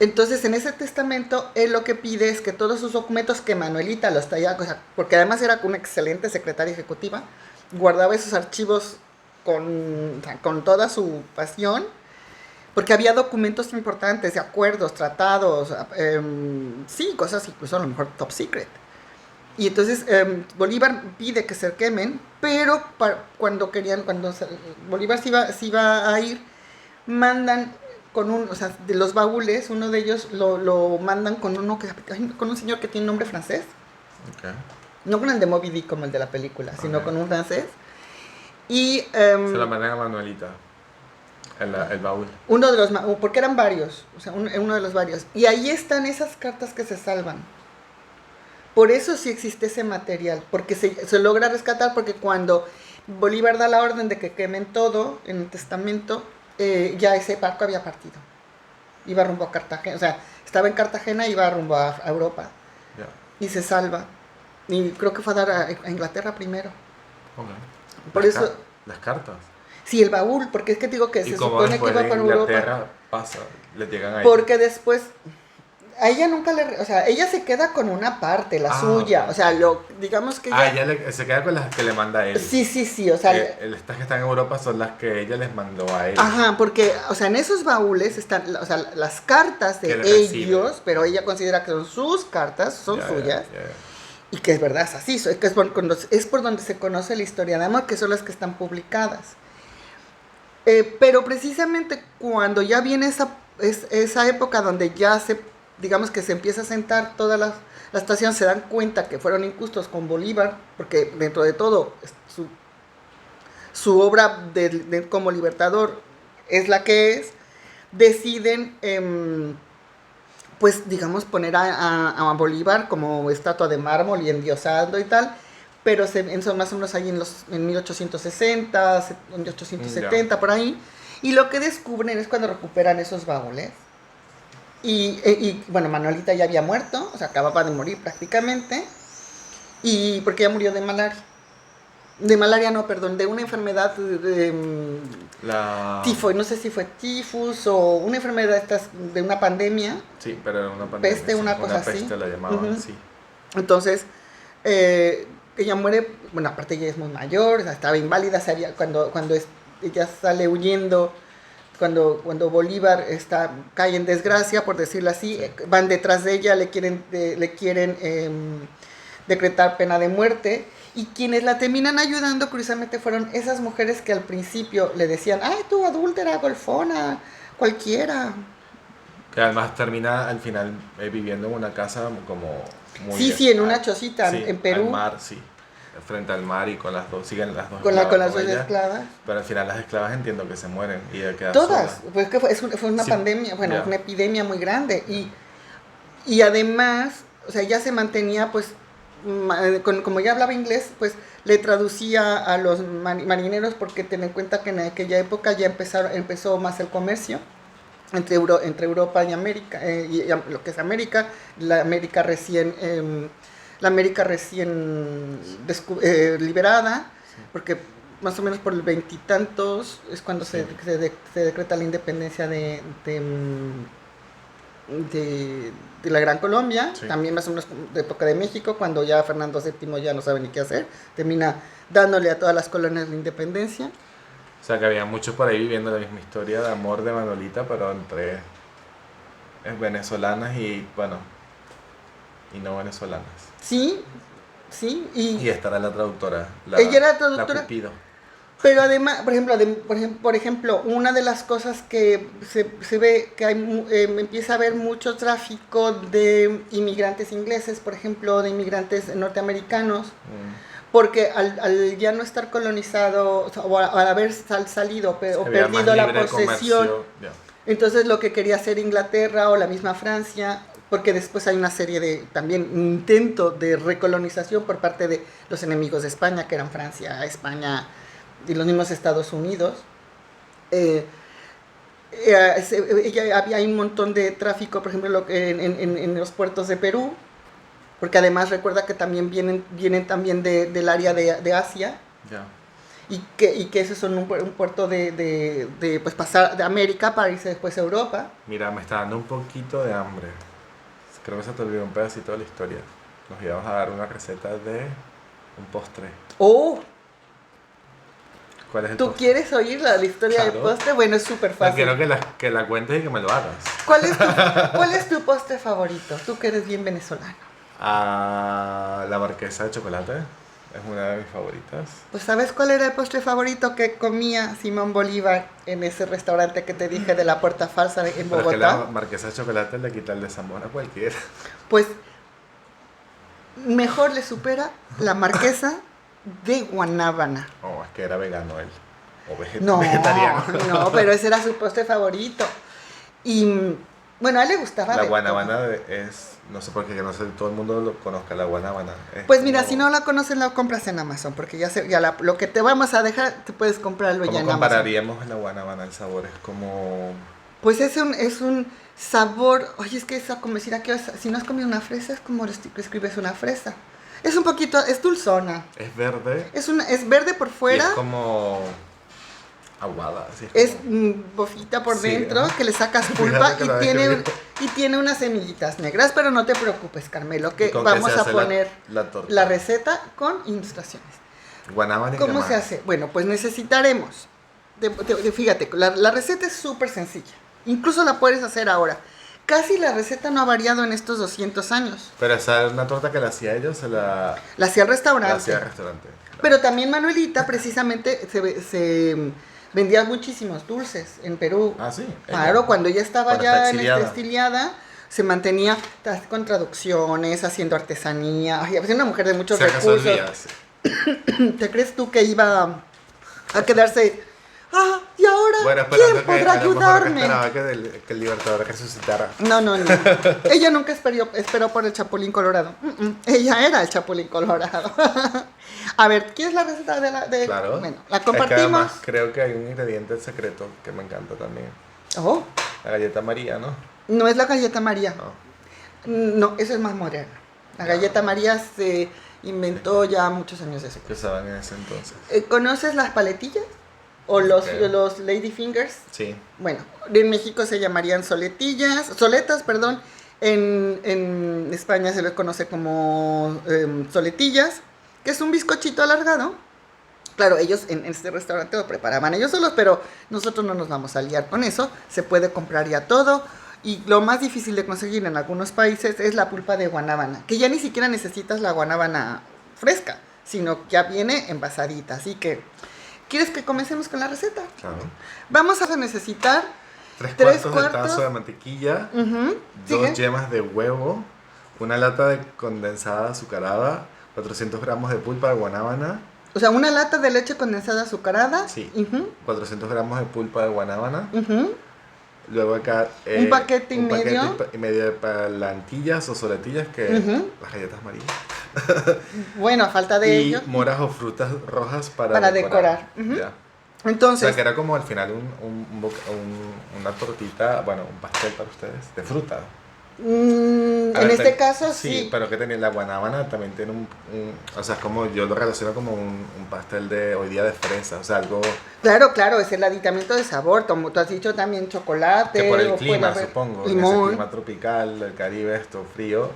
Entonces, en ese testamento, él lo que pide es que todos sus documentos, que Manuelita los traía, o sea, porque además era una excelente secretaria ejecutiva, guardaba esos archivos con toda su pasión, porque había documentos importantes, de acuerdos, tratados, sí, cosas incluso a lo mejor top secret. Y entonces Bolívar pide que se quemen, pero cuando Bolívar se iba a ir, mandan o sea, de los baúles, uno de ellos lo mandan con con un señor que tiene un nombre francés. Okay. No con el de Moby Dick como el de la película, sino con un francés. Y se lo mandan a Manuelita, el baúl. Uno de los, porque eran varios, o sea, uno de los varios. Y ahí están esas cartas que se salvan. Por eso sí existe ese material, porque se logra rescatar, porque cuando Bolívar da la orden de que quemen todo en el testamento, ya ese barco había partido. Iba rumbo a Cartagena, o sea, estaba en Cartagena y iba rumbo a Europa. Yeah. Y se salva. Y creo que fue a dar a Inglaterra primero. Okay. Por eso... Las cartas. Sí, el baúl, porque es que te digo que se supone que iba para Inglaterra pasa, le llegan ahí. Porque después... A ella nunca o sea, ella se queda con una parte, la suya. Okay. O sea, digamos que ella se queda con las que le manda a él. Sí, o sea... Estas que están en Europa son las que ella les mandó a él. Ajá, porque, o sea, en esos baúles están, o sea, las cartas de ellos, pero ella considera que son sus cartas, son suyas. Y que es verdad, es así, es por donde se conoce la historia de amor, que son las que están publicadas. Pero precisamente cuando ya viene esa época donde ya digamos que se empieza a sentar toda la estación, se dan cuenta que fueron injustos con Bolívar, porque dentro de todo su obra como libertador es la que es, deciden, pues digamos, poner a Bolívar como estatua de mármol y endiosando y tal, pero son más o menos ahí en 1860, 1870, por ahí, y lo que descubren es cuando recuperan esos baúles. Y bueno, Manuelita ya había muerto, o sea, acababa de morir prácticamente, y porque ella murió de malaria. De malaria no, perdón, de una enfermedad tifo, no sé si fue tifus o una enfermedad de una pandemia. Sí, pero era una pandemia. Peste, una cosa así. Peste la llamaban, sí. Entonces, ella muere, bueno, aparte ella es muy mayor, o sea, estaba inválida, cuando ella sale huyendo. Cuando Bolívar cae en desgracia, por decirlo así, van detrás de ella, le quieren decretar pena de muerte, y quienes la terminan ayudando, curiosamente, fueron esas mujeres que al principio le decían, ay, tú adúltera, golfona, cualquiera. Que además termina al final viviendo en una casa como muy... Sí, en una chocita, en Perú. Al mar, sí. Frente al mar y siguen las dos con las dos ella, esclavas. Pero al final las esclavas entiendo que se mueren y ella queda todas, sola. Pues que fue una pandemia, bueno, una epidemia muy grande, y además, o sea, ya se mantenía, pues, como ya hablaba inglés, pues le traducía a los marineros, porque ten en cuenta que en aquella época ya empezó más el comercio entre Europa y América, y lo que es América, la América recién liberada, porque más o menos por el veintitantos es cuando se decreta la independencia de la Gran Colombia, también más o menos de época de México, cuando ya Fernando VII ya no sabe ni qué hacer, termina dándole a todas las colonias la independencia. O sea que había muchos por ahí viviendo la misma historia de amor de Manuelita, pero entre venezolanas y, bueno, y no venezolanas. Sí. Y esta era la traductora. Ella era la traductora. La Cupido. Pero además, por ejemplo, una de las cosas que se ve que empieza a haber mucho tráfico de inmigrantes ingleses, por ejemplo, de inmigrantes norteamericanos, porque al ya no estar colonizado, o al haber salido o perdido la posesión, entonces lo que quería hacer Inglaterra o la misma Francia, porque después hay una serie de también intento de recolonización por parte de los enemigos de España, que eran Francia, España y los mismos Estados Unidos. Hay un montón de tráfico, por ejemplo, en los puertos de Perú, porque además recuerda que también vienen también del área de Asia. Ya. Y que esos son un puerto de pues pasar de América para irse después a Europa. Mira, me está dando un poquito de hambre. Creo que se te olvidó un pedacito de la historia. Nos íbamos a dar una receta de un postre. ¡Oh! ¿Cuál es el ¿Tú postre? quieres oír la historia del Claro. postre? Bueno, es súper No, fácil. quiero que la cuentes y que me lo hagas. ¿Cuál es tu postre favorito? Tú que eres bien venezolano. La marquesa de chocolate es una de mis favoritas. Pues ¿sabes cuál era el postre favorito que comía Simón Bolívar en ese restaurante que te dije de la Puerta Falsa en Pero es que la Bogotá? marquesa de chocolate le quita el desamor a cualquiera. Pues mejor le supera la marquesa de Guanábana. Oh, es que era vegano él. O No, vegetariano. no, pero ese era su postre favorito. Y bueno, a él le gustaba La de guanábana todo. no sé por qué, que no sé, todo el mundo lo conozca, la guanábana. Es Pues mira, como- si no la conoces, la compras en Amazon, porque lo que te vamos a dejar, te puedes comprarlo ya ¿Cómo en Amazon. compararíamos la guanábana? El sabor es como... Pues es un sabor, oye, es que es como decir, si no has comido una fresa, es como escribes una fresa. Es un poquito, es dulzona. Es verde Es verde por y fuera, es como aguada. Así es como- bofita por Sí, dentro, ajá. que le sacas pulpa Fíjate que la vez que vi- y tiene unas semillitas negras, pero no te preocupes, Carmelo, ¿Y que con qué vamos se a hace poner la torta? la receta con ilustraciones. Guanábana y ¿Cómo qué se más. hace? Bueno, pues necesitaremos, fíjate, la receta es súper sencilla, incluso la puedes hacer ahora. Casi la receta no ha variado en estos 200 años. Pero esa es una torta que la hacía ellos, se la La hacía al la restaurante. hacía al restaurante. Pero también Manuelita precisamente se vendía muchísimos dulces en Perú. Ah, sí. Claro, ella. cuando ella estaba Cuando ya está exiliada. exiliada, se mantenía con traducciones, haciendo artesanía. Ay, es una mujer de muchos Se casó el recursos. día. ¿Te crees tú que iba a quedarse? Ah, ¿y ahora Bueno, quién esperando que podrá a lo mejor ayudarme? esperaba que el Libertador resucitara. No. Ella nunca esperó por el Chapulín Colorado. Ella era el Chapulín Colorado. A ver, ¿quieres la receta de Claro. Bueno, la Es que compartimos. además creo que hay un ingrediente secreto que me encanta también. Oh, La galleta María, ¿no? no es la galleta María. No. No, eso es más moderno. La galleta María se inventó ya muchos años después. Que usaban en ese entonces. ¿Conoces las paletillas? O Ok. los Lady Fingers. Sí. Bueno, en México se llamarían soletas, perdón. En España se les conoce como soletillas, que es un bizcochito alargado. Claro, ellos en este restaurante lo preparaban ellos solos, pero nosotros no nos vamos a liar con eso. Se puede comprar ya todo. Y lo más difícil de conseguir en algunos países es la pulpa de guanábana, que ya ni siquiera necesitas la guanábana fresca, sino que ya viene envasadita. Así que, ¿quieres que comencemos con la receta? Claro. Vamos a necesitar Tres Tres cuartos de cuartos. tazo de mantequilla, ujú, dos sigue. yemas de huevo, una lata de condensada azucarada, 400 gramos de pulpa de guanábana, O sea, una lata de leche condensada azucarada. Sí. Ujú, 400 gramos de pulpa de guanábana, ujú. luego acá Un paquete y un paquete medio. y medio de palantillas o soletillas, que Ujú. las galletas María, Bueno, a falta de y ello. moras o frutas rojas Para decorar. Ujú. Ya. O sea, Entonces, que era como al final una tortita, bueno, un pastel para ustedes, de fruta. A en ver, este caso sí. sí. Pero que tenía la guanábana también tiene o sea, es como yo lo relaciono como un pastel de hoy día de fresa, o sea, algo Claro, es el aditamento de sabor. Como tú has dicho también chocolate. que por el o clima, puede haber supongo, en ese limón. clima tropical, el Caribe, esto frío.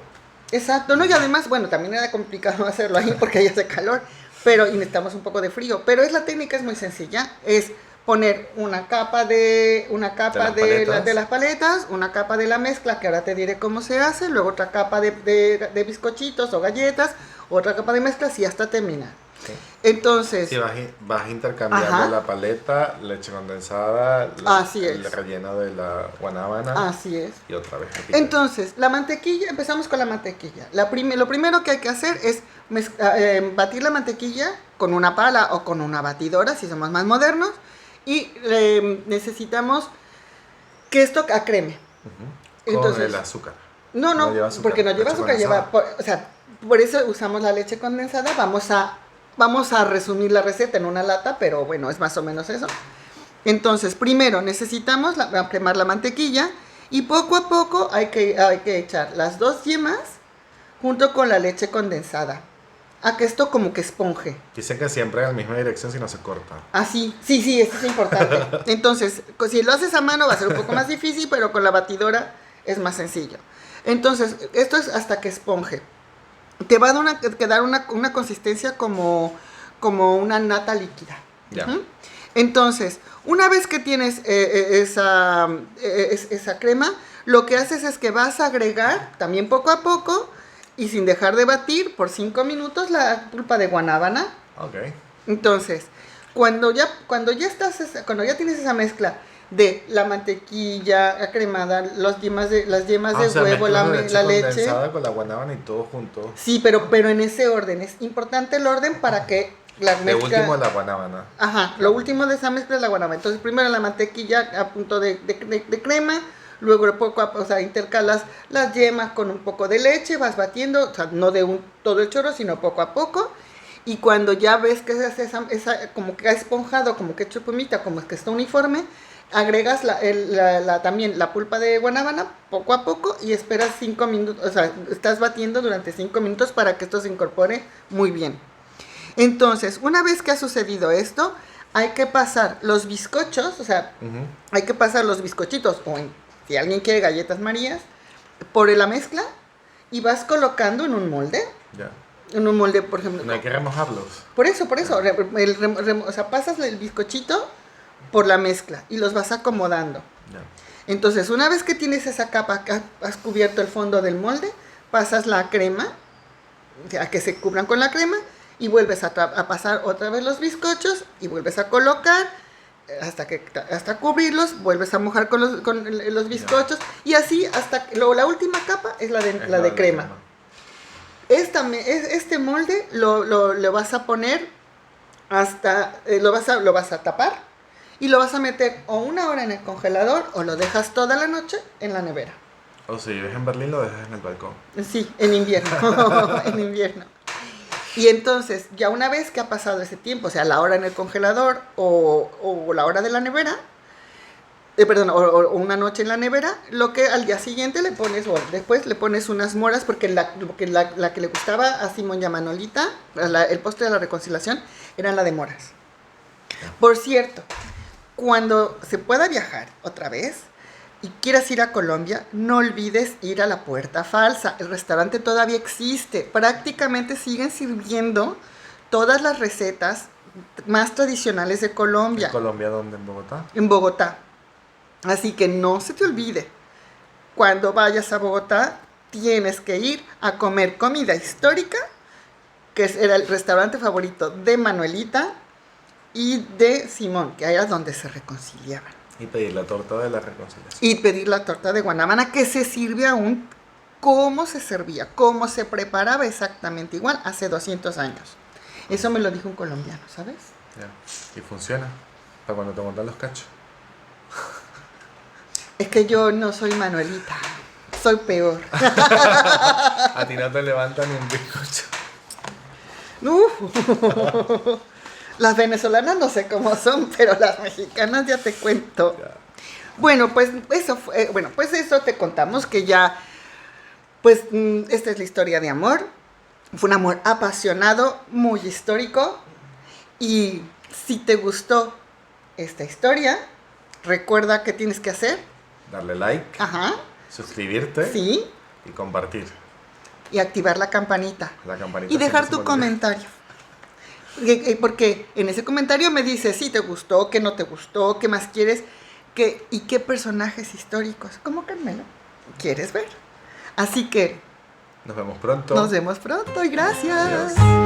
Exacto, no, y además, bueno, también era complicado hacerlo ahí porque ahí hace calor, pero y necesitamos un poco de frío. Pero la técnica es muy sencilla, es poner una capa de las paletas, una capa de la mezcla, que ahora te diré cómo se hace, luego otra capa de bizcochitos o galletas, otra capa de mezclas y hasta terminar. Sí. Entonces, Sí, vas intercambiando Ajá. la paleta, leche condensada, Así el es. relleno de la guanábana así es. y otra vez. repite. Entonces, la mantequilla, empezamos con la mantequilla. Lo primero que hay que hacer es batir la mantequilla con una pala o con una batidora, si somos más modernos, y necesitamos que esto acreme. Ujú. Con Entonces, el azúcar. No, No lleva azúcar, porque no lleva leche azúcar, lleva, condensada. o sea, por eso usamos la leche condensada. Vamos a resumir la receta en una lata, pero bueno, es más o menos eso. Entonces, primero necesitamos cremar la mantequilla y poco a poco hay que echar las 2 yemas junto con la leche condensada. A que esto como que esponje. Dicen que siempre en la misma dirección si no se corta. Así, sí, esto es importante. Entonces, si lo haces a mano va a ser un poco más difícil, pero con la batidora es más sencillo. Entonces, esto es hasta que esponje. Te va a quedar una consistencia como una nata líquida. Ya. Ujú. Entonces, una vez que tienes esa crema, lo que haces es que vas a agregar también poco a poco y sin dejar de batir por 5 minutos la pulpa de guanábana. Ok. Entonces, cuando ya tienes esa mezcla de la mantequilla cremada, las yemas de O sea, huevo, la leche. condensada con la guanábana y todo junto. Sí, pero en ese orden. Es importante el orden para que la De mezcla... último la guanábana. Ajá, lo último de esa mezcla es la guanábana. Entonces, primero la mantequilla a punto de crema, luego intercalas las yemas con un poco de leche, vas batiendo, o sea, no de todo el chorro, sino poco a poco. Y cuando ya ves que se hace esa como que ha esponjado, como que ha hecho espumita, como que está uniforme, agregas también la pulpa de guanábana poco a poco y esperas 5 minutos, o sea, estás batiendo durante 5 minutos para que esto se incorpore muy bien. Entonces, una vez que ha sucedido esto, hay que pasar los bizcochos, o sea, hay que pasar los bizcochitos, si alguien quiere galletas Marías, por la mezcla y vas colocando en un molde. Ya. En un molde, por ejemplo. No hay que remojarlos. Por eso. O sea, pasas el bizcochito por la mezcla y los vas acomodando. Ya. Entonces, una vez que tienes esa capa, que has cubierto el fondo del molde, pasas la crema, a que se cubran con la crema, y vuelves a pasar otra vez los bizcochos y vuelves a colocar hasta cubrirlos, vuelves a mojar con los bizcochos y así hasta luego la última capa es la de crema. Este molde lo vas a poner lo vas a tapar y lo vas a meter o 1 hora en el congelador o lo dejas toda la noche en la nevera. O si vives en Berlín lo dejas en el balcón. Sí, en invierno, en invierno. Y entonces, ya una vez que ha pasado ese tiempo, o sea, la hora en el congelador o la hora de la nevera, o una noche en la nevera, lo que al día siguiente le pones, o después le pones unas moras, porque la que le gustaba a Simón y a Manolita, el postre de la reconciliación, era la de moras. Por cierto, cuando se pueda viajar otra vez y quieras ir a Colombia, no olvides ir a la Puerta Falsa. El restaurante todavía existe. Prácticamente siguen sirviendo todas las recetas más tradicionales de Colombia. ¿En Colombia dónde? ¿En Bogotá? En Bogotá. Así que no se te olvide. Cuando vayas a Bogotá, tienes que ir a comer comida histórica, que era el restaurante favorito de Manuelita y de Simón, que era donde se reconciliaban. Y pedir la torta de la reconciliación. Y pedir la torta de guanábana, que se sirve aún como se servía, cómo se preparaba exactamente igual hace 200 años. Eso me lo dijo un colombiano, ¿sabes? Ya. Y funciona. Para cuando te montan los cachos. Es que yo no soy Manuelita, soy peor. A ti no te levantan ni un bizcocho. Las venezolanas no sé cómo son, pero las mexicanas ya te cuento. Ya. Bueno, pues eso te contamos que ya, pues esta es la historia de amor. Fue un amor apasionado, muy histórico. Y si te gustó esta historia, recuerda qué tienes que hacer. Darle like, Ajá. suscribirte Sí. y compartir. Y activar la campanita. La campanita. Y dejar siempre tu se me olvida. comentario. Porque en ese comentario me dices si te gustó, qué no te gustó, qué más quieres, y qué personajes históricos, como Carmelo, quieres ver. Así que Nos vemos pronto. nos vemos pronto y gracias. Adiós.